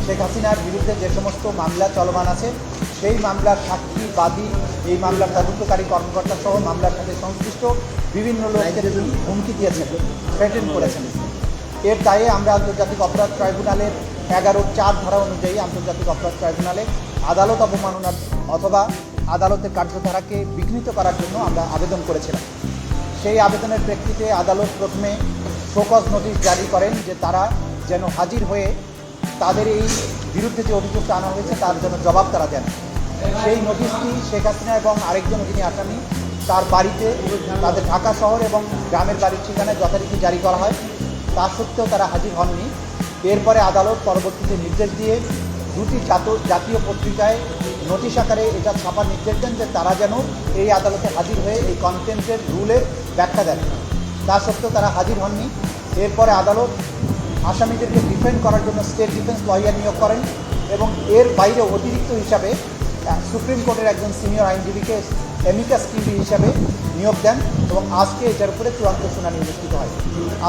শেখ হাসিনার বিরুদ্ধে যে সমস্ত মামলা চলমান আছে সেই মামলার সাক্ষী বাদী, এই মামলার তদন্তকারী কর্মকর্তা সহ মামলার সাথে সংশ্লিষ্ট বিভিন্ন লোককে হুমকি দিয়েছেন, থ্রেটেন করেছেন। এর দায়ে আমরা আন্তর্জাতিক অপরাধ ট্রাইব্যুনালের 11(4) ধারা অনুযায়ী আন্তর্জাতিক অপরাধ ট্রাইব্যুনালে আদালত অবমাননার অথবা আদালতের কার্যধারাকে বিঘ্নিত করার জন্য আমরা আবেদন করেছিলাম। সেই আবেদনের প্রেক্ষিতে আদালত প্রথমে শোকজ নোটিশ জারি করেন যে তারা যেন হাজির হয়ে তাদের এই বিরুদ্ধে যে অভিযোগটা আনা হয়েছে তার জন্য জবাব তারা দেন। সেই নোটিশটি শেখ হাসিনা এবং আরেকজন যিনি আসামি তার বাড়িতে, তাদের ঢাকা শহর এবং গ্রামের বাড়ির ঠিকানায় যথারীতি জারি করা হয়। তা সত্ত্বেও তারা হাজির হননি। এরপরে আদালত পরবর্তীতে নির্দেশ দিয়ে দুটি জাতীয় পত্রিকায় নোটিশ আকারে এটা ছাপার নির্দেশ দেন যে তারা যেন এই আদালতে হাজির হয়ে এই কন্টেন্টের রুলের ব্যাখ্যা দেন। তা সত্ত্বেও তারা হাজির হননি। এরপরে আদালত আসামিদেরকে ডিফেন্ড করার জন্য স্টেট ডিফেন্স লয়ার নিয়োগ করেন এবং এর বাইরে অতিরিক্ত হিসাবে সুপ্রিম কোর্টের একজন সিনিয়র আইনজীবীকে অ্যামিকাস কিউরি হিসাবে নিয়োগ দেন এবং আজকে এটার উপরে চূড়ান্ত শুনানি অনুষ্ঠিত হয়।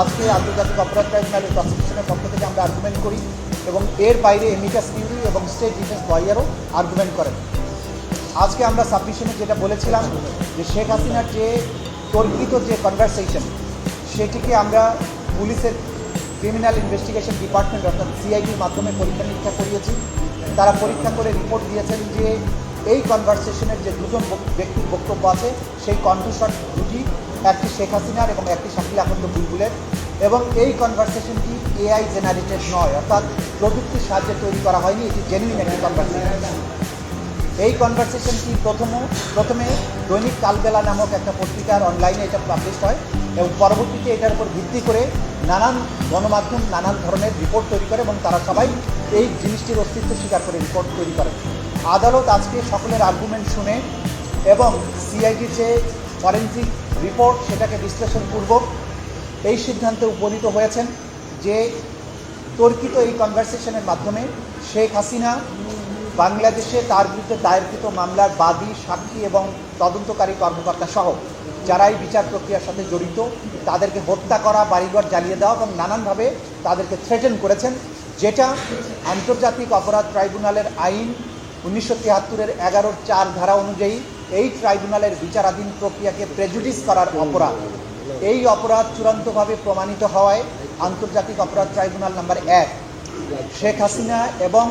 আজকে আন্তর্জাতিক অপরাধ ট্রাইব্যুনালের প্রসিকিউশনের পক্ষ থেকে আমরা আর্গুমেন্ট করি এবং এর বাইরে অ্যামিকাস কিউরি এবং স্টেট ডিফেন্স লয়ারও আর্গুমেন্ট করেন। আজকে আমরা সাবমিশনে যেটা বলেছিলাম যে শেখ হাসিনার যে তর্কিত যে কনভারসেশন সেটিকে আমরা পুলিশের ক্রিমিনাল ইনভেস্টিগেশন ডিপার্টমেন্ট অর্থাৎ সিআইডির মাধ্যমে পরীক্ষা নিরীক্ষা করিয়েছি। তারা পরীক্ষা করে রিপোর্ট দিয়েছেন যে এই কনভারসেশনের যে দুজন ব্যক্তির বক্তব্য আছে সেই কণ্ঠস্বর দুটি, একটি শেখ হাসিনার এবং একটি শাকিল আহমদ বুলবুলের, এবং এই কনভারসেশনটি এআই জেনারেটেড নয়, অর্থাৎ প্রযুক্তির সাহায্যে তৈরি করা হয়নি, এটি জেনুইন একটি কনভারসেশন। এই কনভারসেশনটি প্রথমে দৈনিক কালবেলা নামক একটা পত্রিকার অনলাইনে এটা পাবলিশ হয় এবং পরবর্তীতে এটার উপর ভিত্তি করে নানান গণমাধ্যম নানান ধরনের রিপোর্ট তৈরি করে এবং তারা সবাই এই জিনিসটির অস্তিত্ব স্বীকার করে রিপোর্ট তৈরি করে। আদালত আজকে সকলের আর্গুমেন্ট শুনে এবং সিআইডির যে ফরেনসিক রিপোর্ট সেটাকে বিশ্লেষণপূর্বক এই সিদ্ধান্তে উপনীত হয়েছেন যে তর্কিত এই কনভারসেশনের মাধ্যমে শেখ হাসিনা বাংলাদেশে তার বিরুদ্ধে দায়েরকৃত মামলার বাদী, সাক্ষী এবং তদন্তকারী কর্মকর্তা সহ যারা এই বিচার প্রক্রিয়ার সাথে জড়িত তাদেরকে হত্যা করা, বাড়িঘর জ্বালিয়ে দেওয়া এবং নানানভাবে তাদেরকে থ্রেটেন করেছেন, যেটা আন্তর্জাতিক অপরাধ ট্রাইব্যুনালের আইন 1973-এর 11(4) ধারা অনুযায়ী এই ট্রাইব্যুনালের বিচারাধীন প্রক্রিয়াকে প্রেজুডিস করার অপরাধ। এই অপরাধ চূড়ান্তভাবে প্রমাণিত হওয়ায় আন্তর্জাতিক অপরাধ ট্রাইব্যুনাল নাম্বার 1 শেখ হাসিনা এবং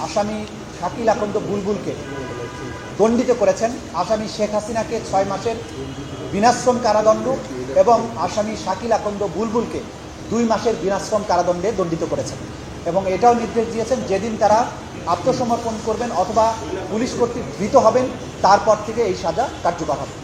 আসামি শাকিল আহমদ বুলবুলকে দণ্ডিত করেছেন। আসামি শেখ হাসিনাকে 6 মাসের বিনাশ্রম কারাদণ্ড এবং আসামি শাকিল আহমদ বুলবুলকে 2 মাসের বিনাশ্রম কারাদণ্ডে দণ্ডিত করেছেন এবং এটাও নির্দেশ দিয়েছেন যেদিন তারা আত্মসমর্পণ করবেন অথবা পুলিশ কর্তৃক ধৃত হবেন তারপর থেকে এই সাজা কার্যকর হবে।